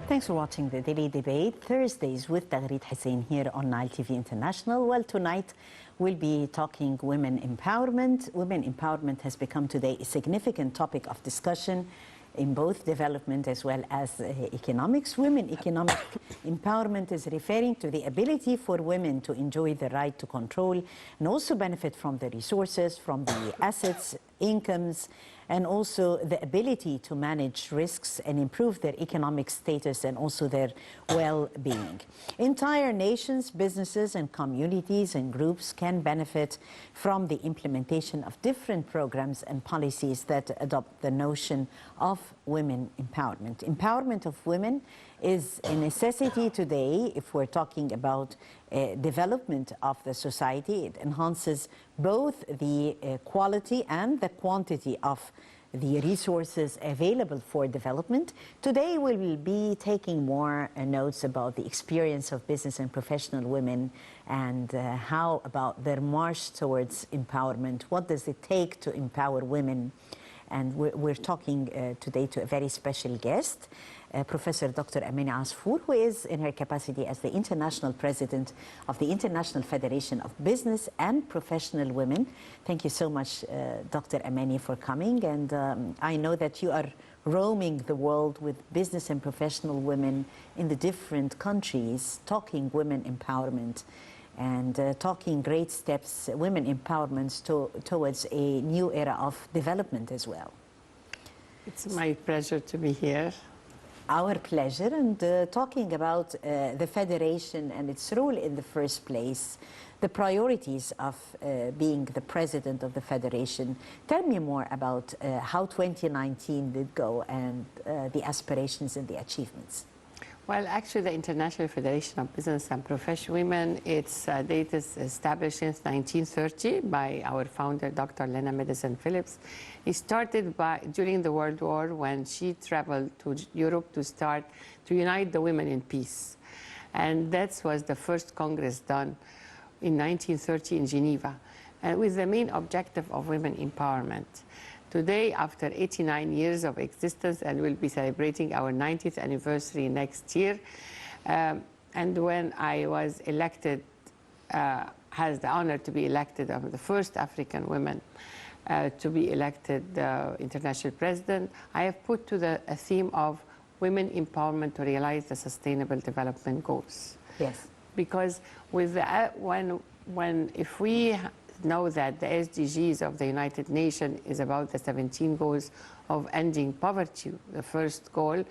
Thanks for watching the Daily Debate, Thursdays with Taghreed Hussein here on Nile TV International. Well, tonight we'll be talking women empowerment. Women empowerment has become today a significant topic of discussion in both development as well as economics. Women economic empowerment is referring to the ability for women to enjoy the right to control and also benefit from the resources, from the assets, incomes, and also the ability to manage risks and improve their economic status and also their well-being. Entire nations, businesses, and communities and groups can benefit from the implementation of different programs and policies that adopt the notion of women empowerment. Empowerment of women is a necessity today if we're talking about development of the society. It enhances both the quality and the quantity of the resources available for development. Today we will be taking more notes about the experience of business and professional women and how about their march towards empowerment. What does it take to empower women? And we're talking today to a very special guest, Professor Dr. Amany Asfour, who is in her capacity as the International President of the International Federation of Business and Professional Women. Thank you so much, Dr. Amany, for coming. And I know that you are roaming the world with business and professional women in the different countries, talking women empowerment and talking great steps, women empowerment towards a new era of development as well. It's my pleasure to be here. Our pleasure, and talking about the Federation and its role in the first place, the priorities of being the president of the Federation. Tell me more about how 2019 did go and the aspirations and the achievements. Well, actually, the International Federation of Business and Professional Women, its date is established since 1930 by our founder, Dr. Lena Madison Phillips. It started during the World War when she traveled to Europe to unite the women in peace. And that was the first Congress done in 1930 in Geneva, and with the main objective of women empowerment. Today, after 89 years of existence, and we'll be celebrating our 90th anniversary next year, and when I was elected, has the honor to be elected, I'm the first African woman to be elected international president, I have put to the theme of women empowerment to realize the sustainable development goals. Yes. Because with the, if we know that the SDGs of the United Nations is about the 17 goals of ending poverty, the first goal,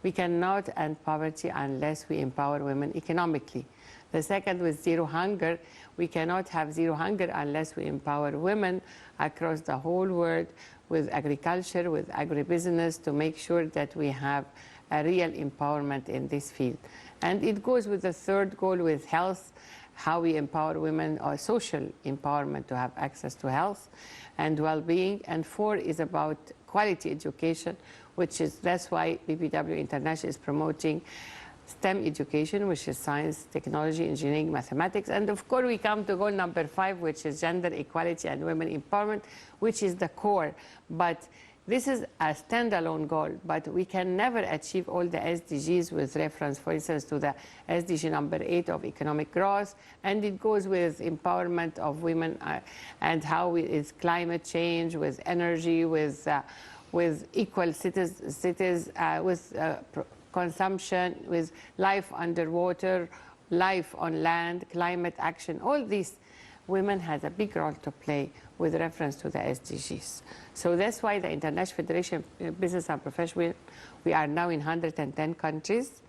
we cannot end poverty unless we empower women economically. The second, with zero hunger, we cannot have zero hunger unless we empower women across the whole world with agriculture, with agribusiness, to make sure that we have a real empowerment in this field. And it goes with the third goal, with health, how we empower women, or social empowerment to have access to health and well-being. And 4 is about quality education, which is, that's why BPW International is promoting STEM education, which is science, technology, engineering, mathematics. And of course, we come to goal number 5, which is gender equality and women empowerment, which is the core. But this is a standalone goal, but we can never achieve all the SDGs with reference, for instance, to the SDG number 8 of economic growth, and it goes with empowerment of women and how it's climate change, with energy, with equal cities, with consumption, with life underwater, life on land, climate action. All these women has a big role to play with reference to the SDGs. So that's why the International Federation of Business and Professional, we are now in 110 countries.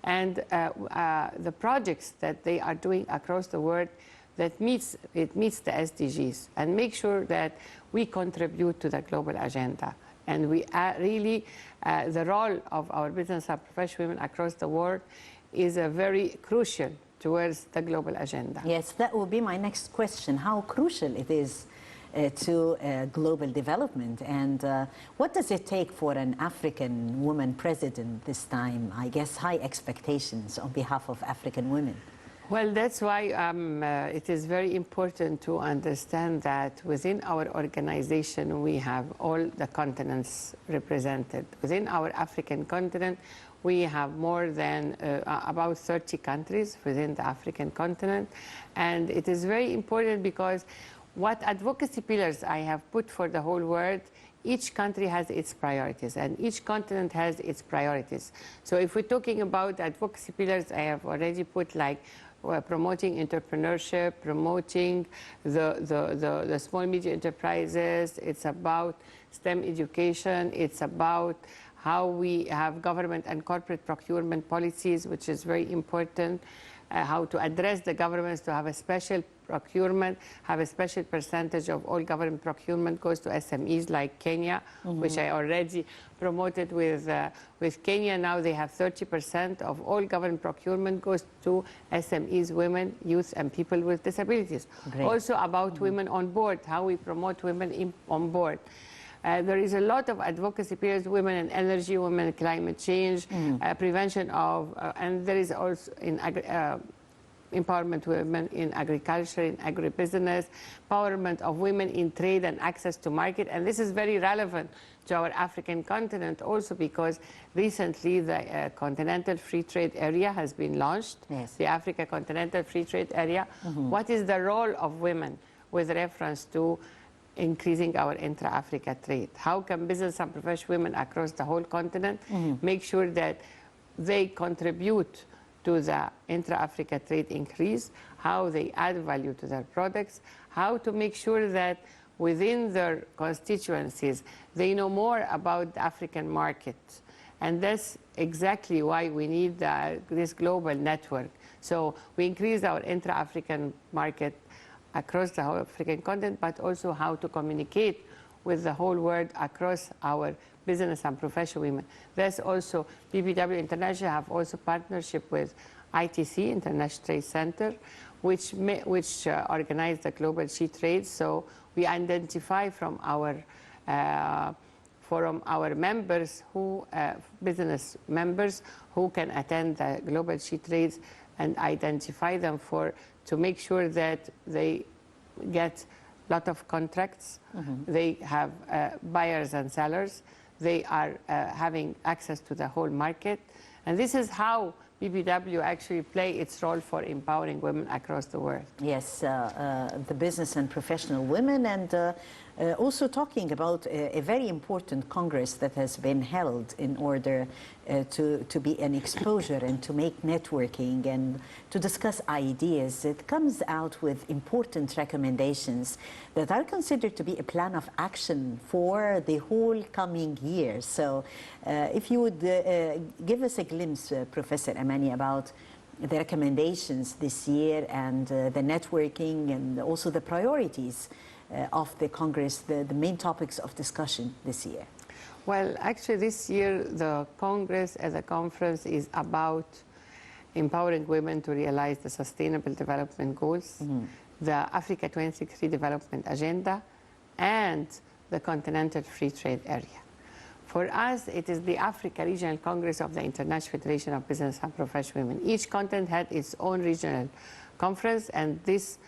And the projects that they are doing across the world, that meets the SDGs and make sure that we contribute to the global agenda. And we are really, the role of our business and professional women across the world is a very crucial towards the global agenda. Yes, that will be my next question. How crucial it is to global development, and what does it take for an African woman president this time? I guess high expectations on behalf of African women. Well, that's why it is very important to understand that within our organization we have all the continents represented. Within our African continent, We have more than about 30 countries within the African continent. And it is very important because what advocacy pillars I have put for the whole world, each country has its priorities and each continent has its priorities. So if we're talking about advocacy pillars, I have already put like promoting entrepreneurship, promoting the small medium enterprises. It's about STEM education. It's about how we have government and corporate procurement policies, which is very important. How to address the governments to have a special procurement, have a special percentage of all government procurement goes to SMEs like Kenya, which I already promoted with Kenya. Now they have 30% of all government procurement goes to SMEs, women, youth, and people with disabilities. Great. Also about women on board, how we promote women on board. There is a lot of advocacy pillars, women in energy, women in climate change, prevention of, and there is also in empowerment of women in agriculture, in agribusiness, empowerment of women in trade and access to market. And this is very relevant to our African continent also because recently the Continental Free Trade Area has been launched, yes. the Africa Continental Free Trade Area. What is the role of women with reference to increasing our intra-Africa trade? How can business and professional women across the whole continent make sure that they contribute to the intra-Africa trade increase, how they add value to their products, how to make sure that within their constituencies they know more about the African market. And that's exactly why we need this global network. So we increase our intra-African market across the whole African continent, but also how to communicate with the whole world across our business and professional women. There's also BBW International have also partnership with ITC, International Trade Center, which organize the global she trade. So we identify from our members who, business members who can attend the global she trades and identify them to make sure that they get a lot of contracts, they have buyers and sellers, they are having access to the whole market. And this is how BBW actually play its role for empowering women across the world. Yes, the business and professional women, and also talking about a very important congress that has been held in order to be an exposure and to make networking and to discuss ideas. It comes out with important recommendations that are considered to be a plan of action for the whole coming year. So if you would give us a glimpse, Professor Amany, about the recommendations this year and the networking and also the priorities of the Congress, the main topics of discussion this year. Well, actually this year the Congress as a conference is about empowering women to realize the Sustainable Development Goals, the Africa 2063 Development Agenda, and the Continental Free Trade Area. For us, it is the Africa Regional Congress of the International Federation of Business and Professional Women. Each continent had its own regional conference, and this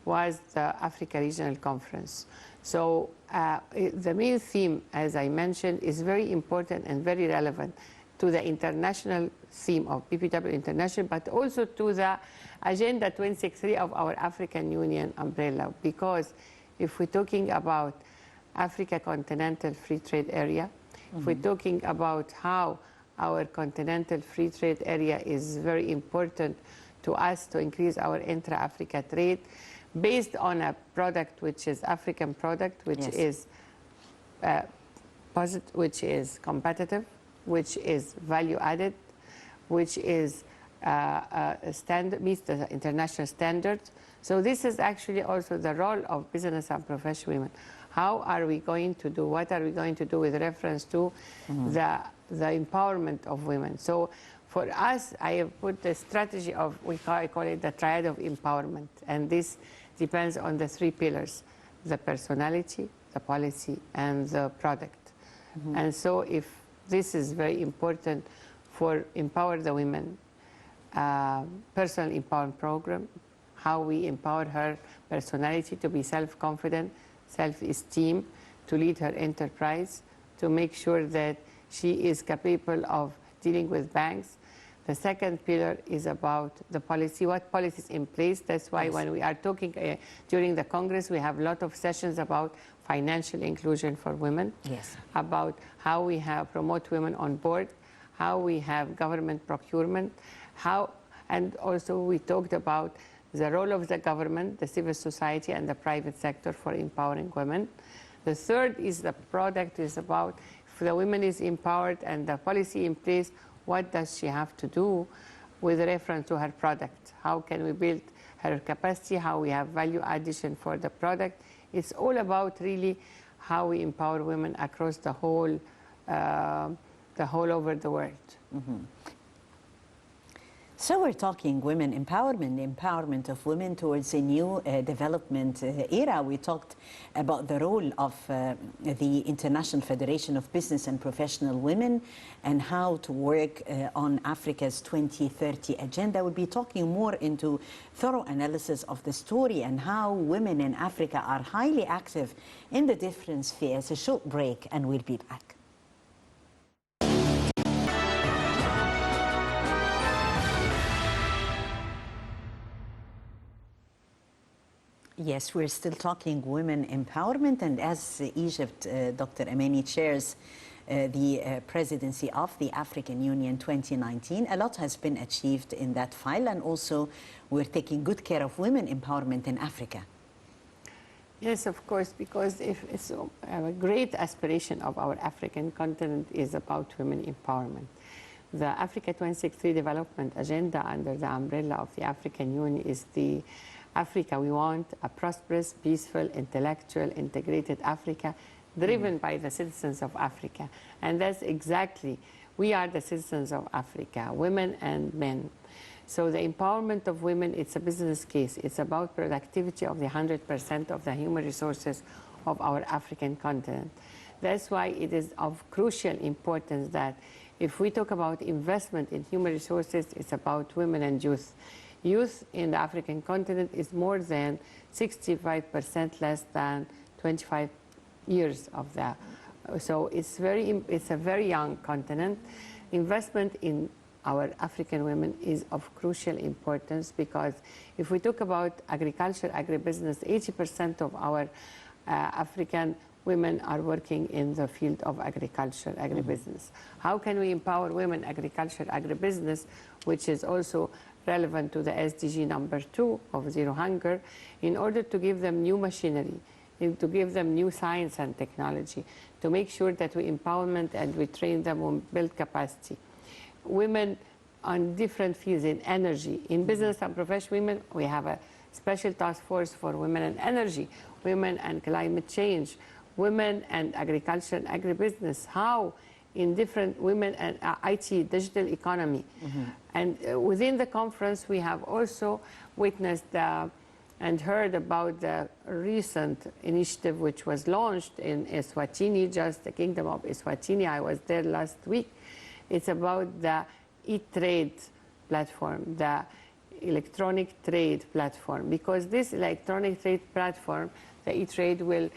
was the Africa Regional Conference. So the main theme, as I mentioned, is very important and very relevant to the international theme of BPW International, but also to the Agenda 2063 of our African Union umbrella. Because if we're talking about Africa Continental Free Trade Area, if we're talking about how our Continental Free Trade Area is very important to us to increase our intra-Africa trade, based on a product which is African product, which is which is competitive, which is value added, which is meets the international standards. So this is actually also the role of business and professional women. How are we going to do? What are we going to do with reference to the empowerment of women? So for us, I have put the strategy of, I call it the triad of empowerment. And this depends on the three pillars: the personality, the policy, and the product. And so if this is very important for Empower the Women personal empowerment program, how we empower her personality to be self-confident, self-esteem, to lead her enterprise, to make sure that she is capable of dealing with banks. The second pillar is about the policy, what policies in place. That's why when we are talking during the Congress, we have a lot of sessions about financial inclusion for women, about how we have promote women on board, how we have government procurement, and also we talked about the role of the government, the civil society, and the private sector for empowering women. The third is the product is about if the woman is empowered and the policy in place, what does she have to do with reference to her product? How can we build her capacity? How we have value addition for the product? It's all about really how we empower women across the whole over the world. So we're talking women empowerment, the empowerment of women towards a new development era. We talked about the role of the International Federation of Business and Professional Women and how to work on Africa's 2030 agenda. We'll be talking more into thorough analysis of the story and how women in Africa are highly active in the different spheres. A short break and we'll be back. Yes, we're still talking women empowerment, and as Egypt, Dr. Amany chairs the presidency of the African Union 2019, a lot has been achieved in that file, and also we're taking good care of women empowerment in Africa. Yes, of course, because if it's a great aspiration of our African continent is about women empowerment. The Africa 2063 development agenda under the umbrella of the African Union is the Africa we want, a prosperous, peaceful, intellectual, integrated Africa driven by the citizens of Africa. And that's exactly, we are the citizens of Africa, women and men. So the empowerment of women, it's a business case. It's about productivity of the 100% of the human resources of our African continent. That's why it is of crucial importance that if we talk about investment in human resources, it's about women and youth. Youth in the African continent is more than 65% less than 25 years of that. So it's a very young continent. Investment in our African women is of crucial importance because if we talk about agriculture, agribusiness, 80% of our African women are working in the field of agriculture, agribusiness. How can we empower women agriculture, agribusiness, which is also relevant to the SDG number 2 of Zero Hunger, in order to give them new machinery, to give them new science and technology, to make sure that we empowerment and we train them on build capacity. Women on different fields in energy, in business and professional women, we have a special task force for women and energy, women and climate change, women and agriculture and agribusiness, how in different women and IT, digital economy. And within the conference, we have also witnessed and heard about the recent initiative which was launched in Eswatini, just the Kingdom of Eswatini. I was there last week. It's about the e-trade platform, the electronic trade platform, because this electronic trade platform, the e-trade, will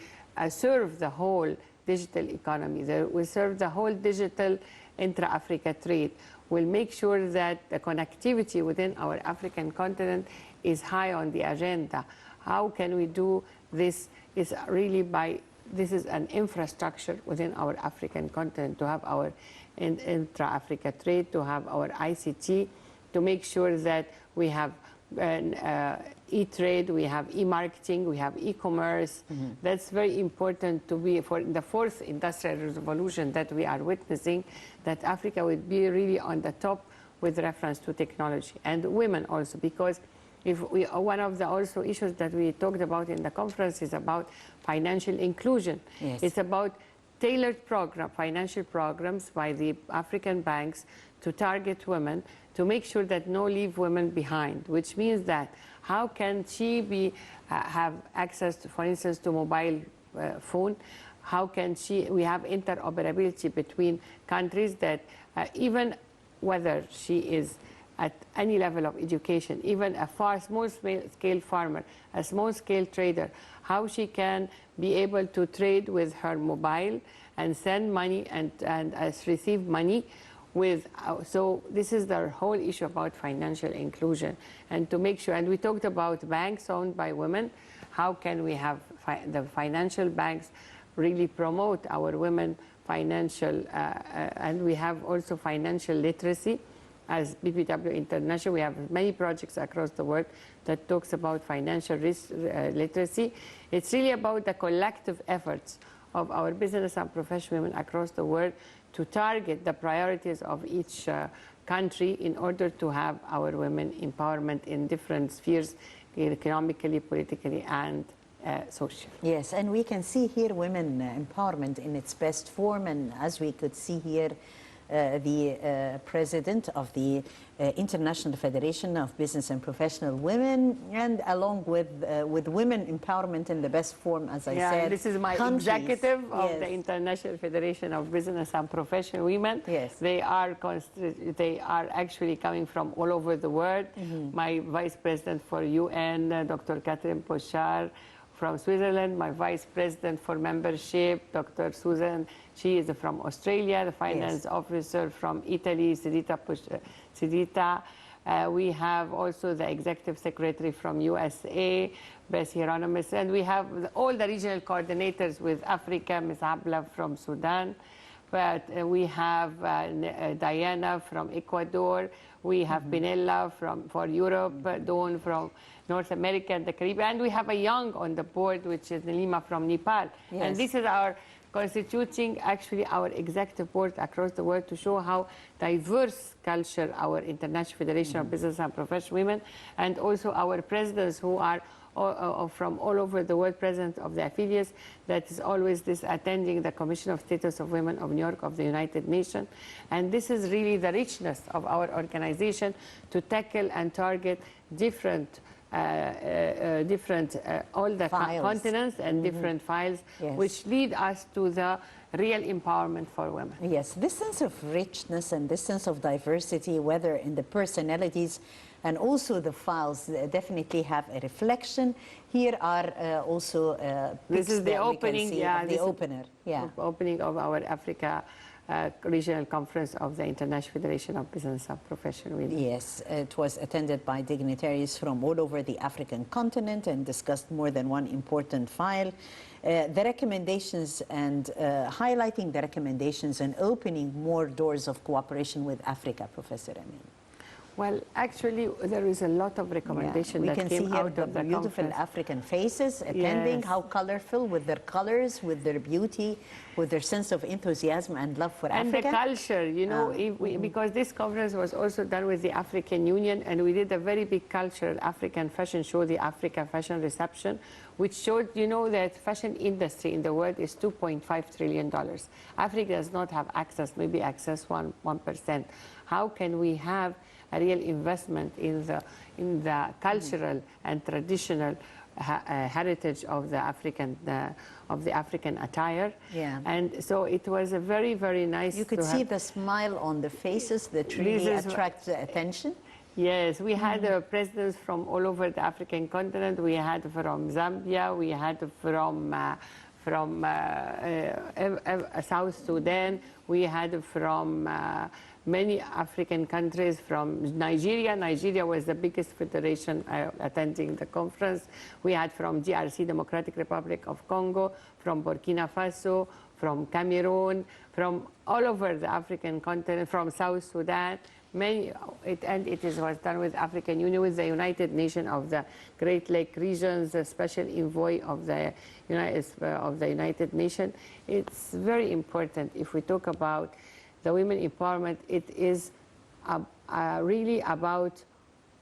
serve the whole digital economy. They will serve the whole digital intra-Africa trade, will make sure that the connectivity within our African continent is high on the agenda. How can we do this? Is really by, this is an infrastructure within our African continent to have our intra-Africa trade, to have our ICT, to make sure that we have e-trade, we have e-marketing, we have e-commerce. That's very important to be for the fourth industrial revolution that we are witnessing, that Africa will be really on the top with reference to technology. And women also, because if we, one of the also issues that we talked about in the conference is about financial inclusion. It's about tailored financial programs by the African banks to target women, to make sure that no leave women behind, which means that how can she be, have access, to, for instance, to mobile phone? How can we have interoperability between countries that even whether she is at any level of education, even a small-scale farmer, a small-scale trader, how she can be able to trade with her mobile and send money and receive money So this is the whole issue about financial inclusion, and to make sure, and we talked about banks owned by women. How can we have the financial banks really promote our women financial, and we have also financial literacy. As BPW International, we have many projects across the world that talks about financial literacy. It's really about the collective efforts of our business and professional women across the world to target the priorities of each country in order to have our women empowerment in different spheres, economically, politically, and social. Yes, and we can see here women empowerment in its best form, and as we could see here, the president of the International Federation of Business and Professional Women, and along with women empowerment in the best form, as I said. This is my executive of the International Federation of Business and Professional Women. Yes. They are actually coming from all over the world. My vice president for UN, Dr. Catherine Pochard, from Switzerland, my vice president for membership, Dr. Susan, she is from Australia, the finance officer from Italy, Sidita. We have also the executive secretary from USA, Bess Hieronymus, and we have all the regional coordinators with Africa, Ms. Abla from Sudan. But we have Diana from Ecuador, we have Pinella for Europe, Dawn from North America and the Caribbean, and we have a young on the board, which is Nilima from Nepal. Yes. And this is our constituting actually our executive board across the world to show how diverse culture our International Federation of Business and Professional Women, and also our presidents who are from all over the world, president of the affiliates, that is always this attending the Commission of Status of Women of New York of the United Nations. And this is really the richness of our organization to tackle and target different all the continents and different files, which lead us to the real empowerment for women. Yes, this sense of richness and this sense of diversity, whether in the personalities and also the files, definitely have a reflection. Here are also this is the opening, opening of our Africa regional conference of the International Federation of Business and Professional Women. Yes, it was attended by dignitaries from all over the African continent and discussed more than one important file. The recommendations and highlighting the recommendations and opening more doors of cooperation with Africa, Professor Amany. Well, actually, there is a lot of recommendation that came out of the conference. We can see here the beautiful African faces attending, how colorful, with their colors, with their beauty, with their sense of enthusiasm and love for Africa. And the culture, you know, because this conference was also done with the African Union, and we did a very big cultural African fashion show, the Africa Fashion Reception, which showed, you know, that fashion industry in the world is $2.5 trillion. Africa does not have access, maybe access 1%. How can we have a real investment in the cultural and traditional heritage of the African attire? Yeah. And so it was a very, very nice. You could see the smile on the faces that really attract the attention. Yes, we had presidents from all over the African continent. We had from Zambia, we had from South Sudan, we had from many African countries, from Nigeria. Nigeria was the biggest federation attending the conference. We had from DRC, Democratic Republic of Congo, from Burkina Faso, from Cameroon, from all over the African continent, from South Sudan. It was done with African Union, with the United Nations of the Great Lake regions, the special envoy of the United Nations. It's very important if we talk about the women empowerment. It is really about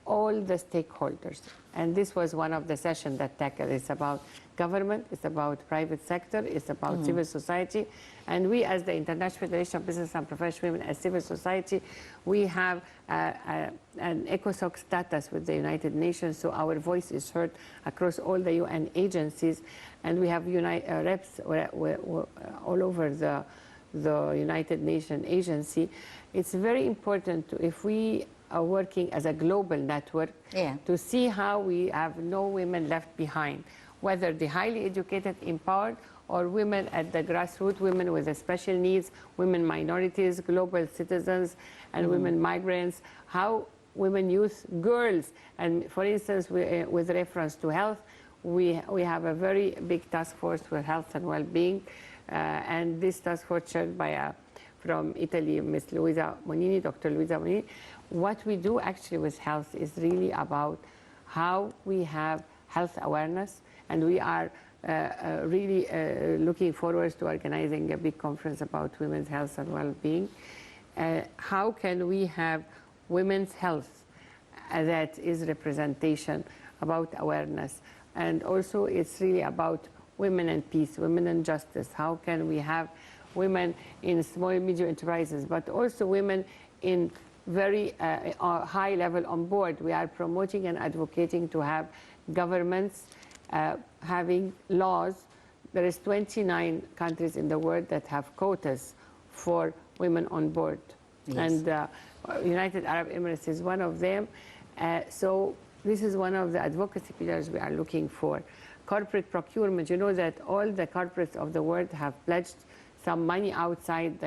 all the stakeholders. And this was one of the sessions that tackled. It's about government, it's about private sector, it's about civil society. And we, as the International Federation of Business and Professional Women, as civil society, we have an ECOSOC status with the United Nations, so our voice is heard across all the UN agencies. And we have reps all over the United Nations agency. It's very important if we are working as a global network to see how we have no women left behind, whether they're highly educated, empowered, or women at the grassroots, women with special needs, women minorities, global citizens, and women migrants, how women, youth, girls. And for instance, with reference to health, we have a very big task force for health and well-being. And this task force chaired by from Italy, Ms. Luisa Monini, Dr. Luisa Monini. What we do actually with health is really about how we have health awareness, and we are really looking forward to organizing a big conference about women's health and well-being. How can we have women's health that is representation about awareness? And also it's really about women and peace, women and justice. How can we have women in small and medium enterprises, but also women in very high level on board? We are promoting and advocating to have governments having laws. There is 29 countries in the world that have quotas for women on board. Yes. And United Arab Emirates is one of them. So this is one of the advocacy pillars we are looking for. Corporate procurement, you know that all the corporates of the world have pledged some money outside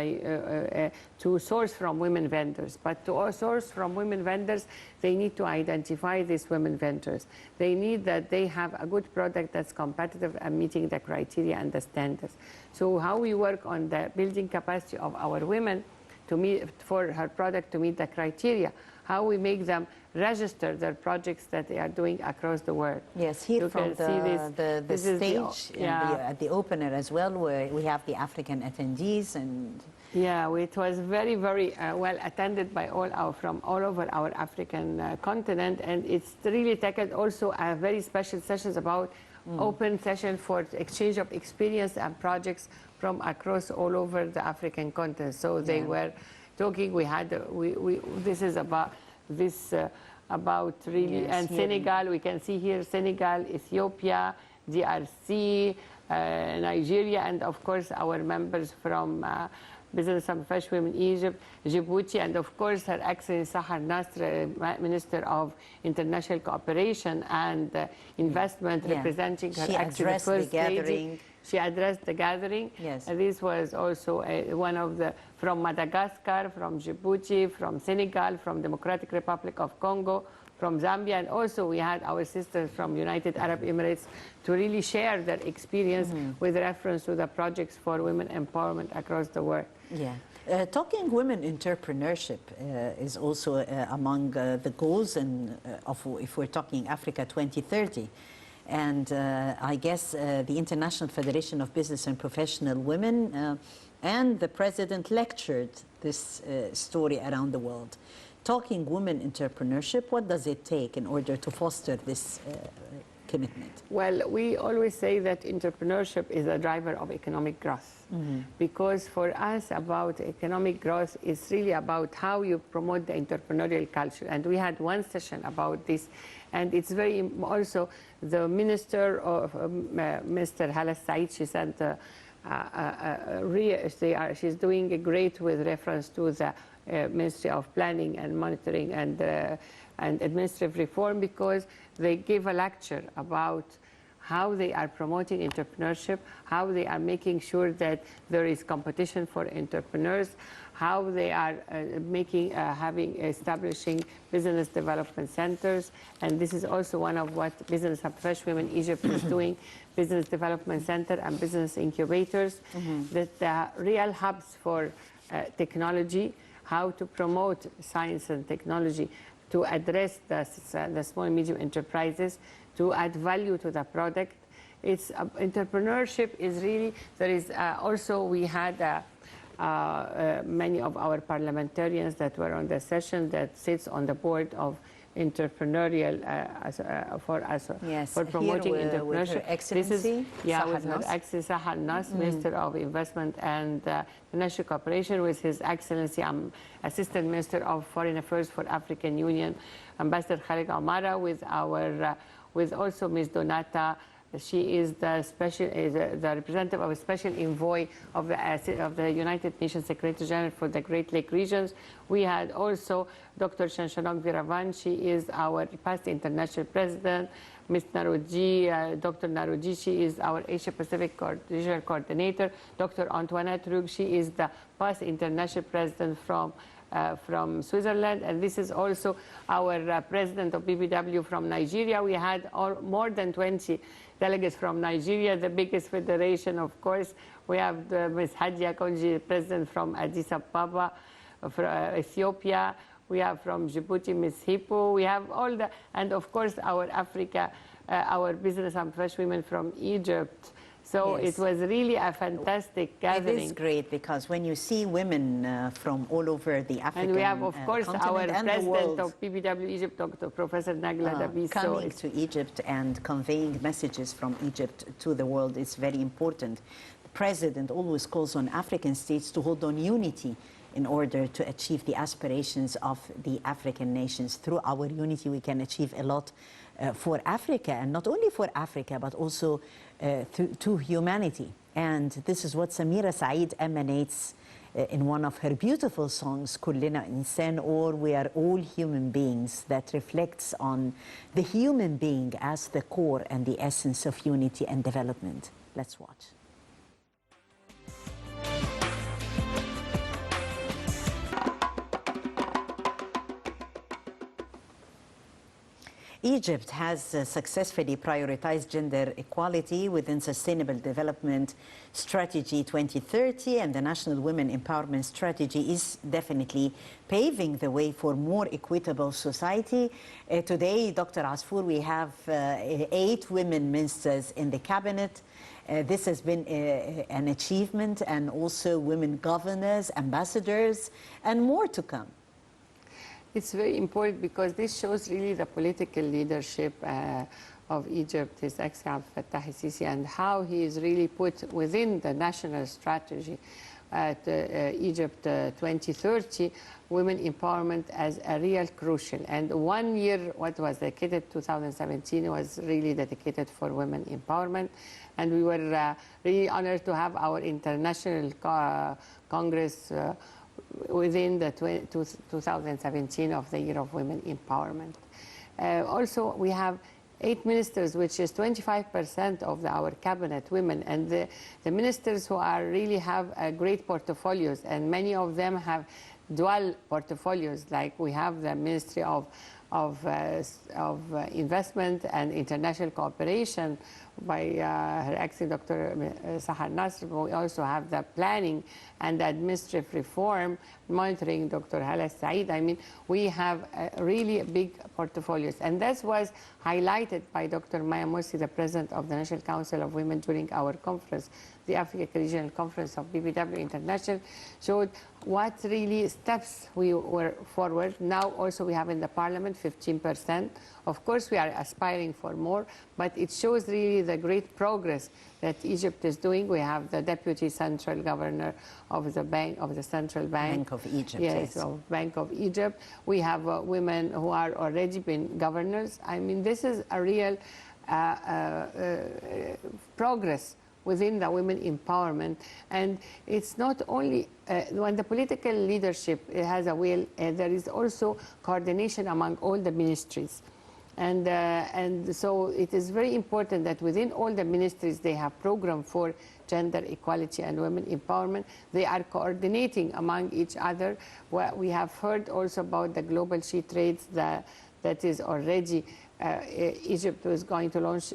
to source from women vendors. But to source from women vendors, they need to identify these women vendors. They need that they have a good product that's competitive and meeting the criteria and the standards. So how we work on the building capacity of our women to meet, for her product to meet the criteria, how we make them register their projects that they are doing across the world. Yes, here you from the stage, at the opener as well, where we have the African attendees. And yeah, it was very, very well attended by from all over our African continent, and it's really tackled also a very special sessions about open session for exchange of experience and projects from across all over the African continent. So they were talking. We had this is about this about really, and Senegal. We can see here Senegal, Ethiopia, DRC, Nigeria, and of course our members from Business and Professional Women Egypt, Djibouti, and of course Her Excellency Sahar Nasr, Minister of International Cooperation and Investment, representing Her Excellency the First Lady. She addressed the gathering. Yes. And this was also one of the, from Madagascar, from Djibouti, from Senegal, from Democratic Republic of Congo, from Zambia, and also we had our sisters from United Arab Emirates to really share their experience with reference to the projects for women empowerment across the world. Yeah. Talking women entrepreneurship is also among the goals of, if we're talking Africa 2030. And I guess the International Federation of Business and Professional Women and the President lectured this story around the world. Talking women entrepreneurship, what does it take in order to foster this commitment? Well, we always say that entrepreneurship is a driver of economic growth. Because for us, about economic growth is really about how you promote the entrepreneurial culture. And we had one session about this. And it's very also the minister of Mr. Hala Said, she said she's doing great with reference to the Ministry of Planning and Monitoring and Administrative Reform, because they gave a lecture about how they are promoting entrepreneurship, how they are making sure that there is competition for entrepreneurs, how they are establishing business development centers. And this is also one of what Business and Professional Women Egypt is doing, business development center and business incubators, that the real hubs for technology, how to promote science and technology, to address the small and medium enterprises, to add value to the product. It's entrepreneurship is really, there is also, we had many of our parliamentarians that were on the session that sits on the board of entrepreneurial for promoting entrepreneurship. This is with Her Excellency Sahar Nasr, Minister of Investment and International Cooperation, with His Excellency Assistant Minister of Foreign Affairs for African Union, Ambassador Khalid Omara, with also Ms. Donata. She is the representative of a special envoy of the United Nations Secretary General for the Great Lake regions. We had also Dr. Shanshanong Viravan. She is our past international president. Ms. Naroji, Dr. Naroji, she is our Asia Pacific Regional Coordinator. Dr. Antoinette Rug, she is the past international president from Switzerland, and this is also our president of BBW from Nigeria. We had more than 20 delegates from Nigeria, the biggest federation, of course. We have Ms. Hadia Konji, president from Addis Ababa, from Ethiopia. We have from Djibouti, Ms. Hippo. We have all the, and of course our Africa, our business and fresh women from Egypt. So yes, it was really a fantastic gathering. It is great because when you see women from all over the African and we have, of course, our president of PBW Egypt, Dr. Professor Nagla Dabi. Coming to Egypt and conveying messages from Egypt to the world is very important. The president always calls on African states to hold on unity in order to achieve the aspirations of the African nations. Through our unity, we can achieve a lot for Africa, and not only for Africa, but also to humanity. And this is what Samira Said emanates in one of her beautiful songs, Kullina Insan, or We Are All Human Beings, that reflects on the human being as the core and the essence of unity and development. Let's watch. Egypt has successfully prioritized gender equality within Sustainable Development Strategy 2030, and the National Women Empowerment Strategy is definitely paving the way for more equitable society. Today, Dr. Asfour, we have 8 women ministers in the cabinet. This has been an achievement, and also women governors, ambassadors, and more to come. It's very important because this shows really the political leadership of Egypt, His Excellency Abdel Fattah el-Sisi, and how he is really put within the national strategy at Egypt 2030, women empowerment as a real crucial. And 1 year, what was dedicated, 2017, was really dedicated for women empowerment. And we were really honored to have our international Congress within the 2017 of the Year of Women Empowerment. Also, we have 8 ministers, which is 25% of our cabinet women, and the ministers who are really have great portfolios, and many of them have dual portfolios, like we have the Ministry of Investment and International Cooperation by Her Excellency Dr. Sahar Nasr. We also have the Planning and Administrative Reform, Monitoring, Dr. Hala Said. I mean, we have really big portfolios. And that was highlighted by Dr. Maya Morsi, the President of the National Council of Women, during our conference, the Africa Regional Conference of BBW International, showed what really steps we were forward. Now also we have in the Parliament 15%. Of course, we are aspiring for more, but it shows really the great progress that Egypt is doing. We have the Deputy Central Governor of the Bank of the Central Bank of Egypt. Yes, of Bank of Egypt. We have women who are already been governors. I mean, this is a real progress within the women empowerment. And it's not only when the political leadership has a will, there is also coordination among all the ministries. And so it is very important that within all the ministries they have program for gender equality and women empowerment. They are coordinating among each other. We have heard also about the global she trades that is already Egypt was going to launch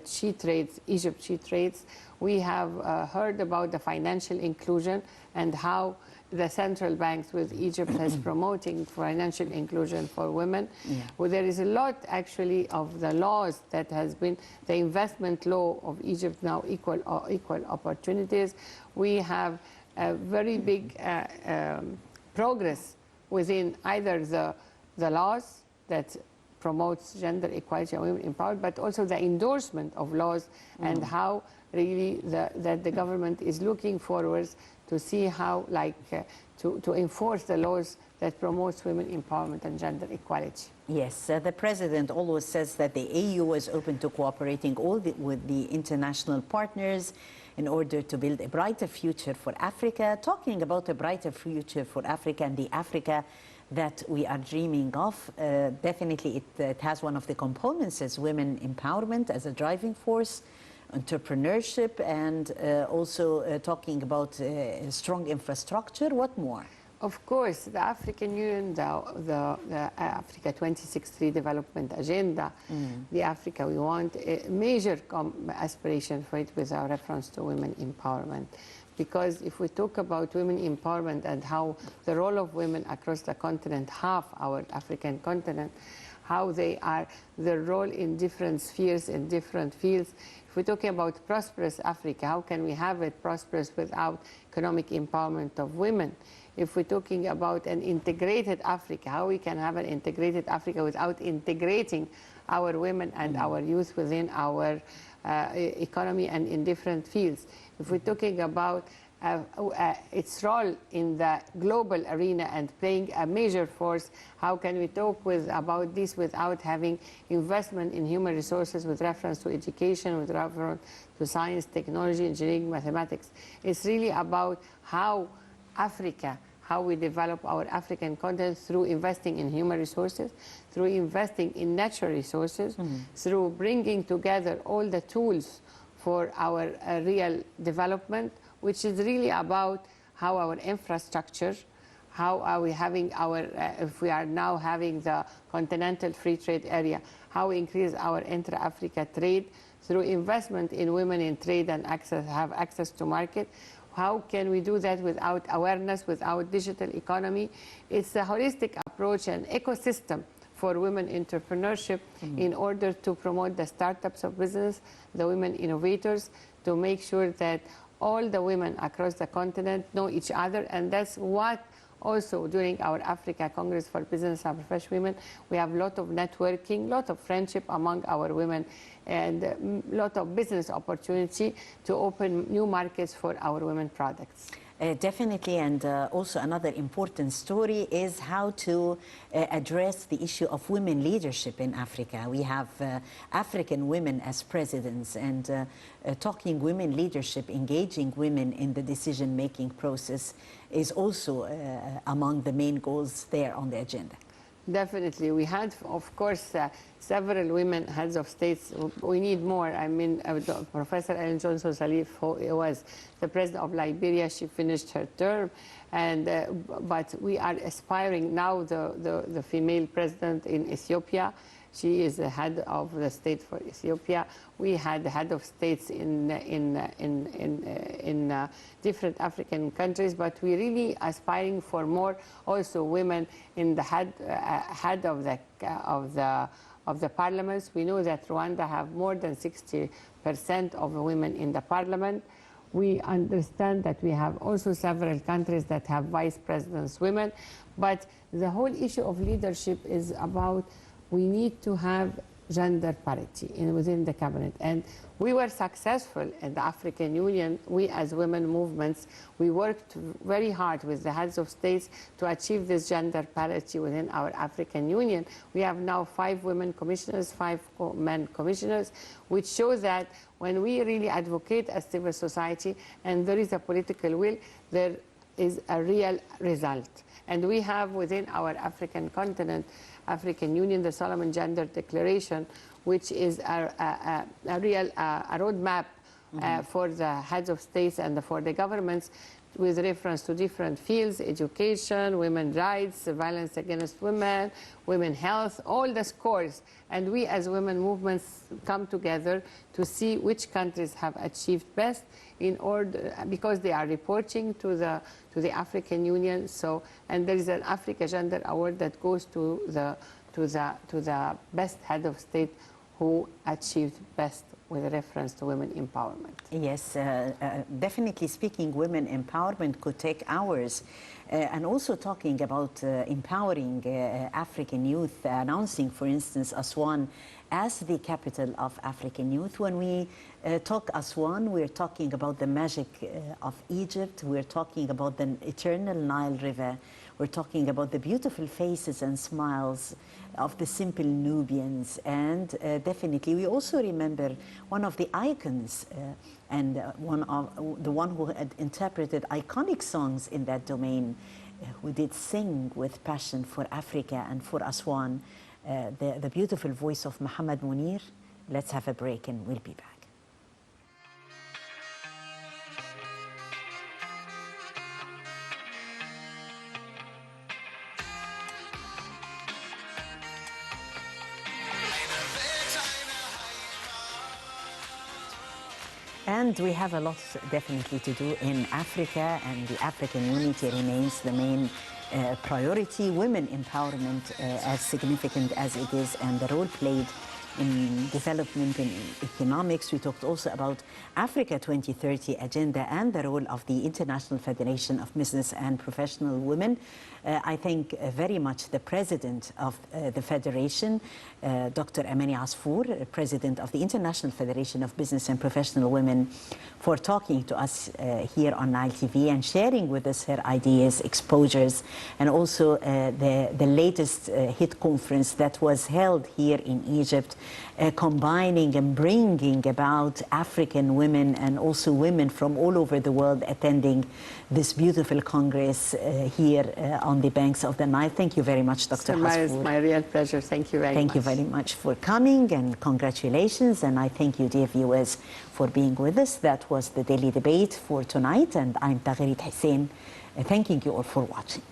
she trades, Egypt she trades. We have heard about the financial inclusion and how the central banks with Egypt has promoting financial inclusion for women. Yeah. Well, there is a lot actually of the laws that has been the investment law of Egypt now equal opportunities. We have a very big progress within either the laws that promotes gender equality and women empowerment, but also the endorsement of laws and how really that the government is looking forward to see how to enforce the laws that promotes women empowerment and gender equality. Yes, the President always says that the AU is open to cooperating with the international partners in order to build a brighter future for Africa. Talking about a brighter future for Africa and the Africa that we are dreaming of. Definitely it has one of the components as women empowerment as a driving force, entrepreneurship, and also talking about strong infrastructure. What more? Of course, the African Union, the Africa 2063 development agenda, the Africa we want, a major aspiration for it with our reference to women empowerment. Because if we talk about women empowerment and how the role of women across the continent, half our African continent, how they are, their role in different spheres, in different fields. If we're talking about prosperous Africa, how can we have it prosperous without economic empowerment of women? If we're talking about an integrated Africa, how we can have an integrated Africa without integrating our women and our youth within our economy and in different fields. If we're talking about its role in the global arena and playing a major force, how can we talk about this without having investment in human resources with reference to education, with reference to science, technology, engineering, mathematics? It's really about how Africa, how we develop our African continent through investing in human resources, through investing in natural resources, through bringing together all the tools for our real development, which is really about how our infrastructure, how are we having our, if we are now having the continental free trade area, how we increase our intra-Africa trade through investment in women in trade and have access to market. How can we do that without awareness, without digital economy? It's a holistic approach and ecosystem for women entrepreneurship in order to promote the startups of business, the women innovators, to make sure that all the women across the continent know each other. And that's what also during our Africa Congress for Business and Professional Women, we have a lot of networking, a lot of friendship among our women, and a lot of business opportunity to open new markets for our women products. Definitely, and also another important story is how to address the issue of women leadership in Africa. We have African women as presidents, and talking women leadership, engaging women in the decision-making process is also among the main goals there on the agenda. Definitely. We had, of course, several women heads of states. We need more. I mean, Professor Ellen Johnson Sirleaf, who was the president of Liberia, she finished her term. And, but we are aspiring now the female president in Ethiopia. She is the head of the state for Ethiopia. We had the head of states in different African countries, but we're really aspiring for more also women in the head of the parliaments. We know that Rwanda have more than 60% of women in the parliament. We understand that we have also several countries that have vice presidents women, but the whole issue of leadership is about we need to have gender parity within the cabinet. And we were successful in the African Union. We as women movements, we worked very hard with the heads of states to achieve this gender parity within our African Union. We have now 5 women commissioners, 5 men commissioners, which shows that when we really advocate as civil society and there is a political will, there is a real result. And we have within our African continent, African Union, the Solomon Gender Declaration, which is a real roadmap for the heads of states and for the governments with reference to different fields: education, women's rights, violence against women, women's health, all the scores. And we as women movements come together to see which countries have achieved best in order, because they are reporting to the African Union. So, and there is an Africa Gender Award that goes to the best head of state who achieved best with reference to women empowerment. Yes, definitely speaking, women empowerment could take hours. And also talking about empowering African youth, announcing, for instance, Aswan as the capital of African youth. When we talk Aswan, we're talking about the magic of Egypt. We're talking about the eternal Nile River. We're talking about the beautiful faces and smiles of the simple Nubians. And definitely, we also remember one of the icons and the one who had interpreted iconic songs in that domain, who did sing with passion for Africa and for Aswan, the beautiful voice of Muhammad Munir. Let's have a break and we'll be back. And we have a lot definitely to do in Africa, and the African unity remains the main priority. Women empowerment, as significant as it is, and the role played in development and economics. We talked also about Africa 2030 agenda and the role of the International Federation of Business and Professional Women. I thank very much the president of the federation, Dr. Amany Asfour, president of the International Federation of Business and Professional Women, for talking to us here on Nile TV and sharing with us her ideas, exposures, and also the latest HIT conference that was held here in Egypt, combining and bringing about African women and also women from all over the world attending this beautiful congress here on the banks of the Nile. Thank you very much, Dr. Asfour. It's my real pleasure. Thank you very much. Thank you very much for coming, and congratulations. And I thank you, dear viewers, for being with us. That was the Daily Debate for tonight, and I'm Tagherit Hussein, thanking you all for watching.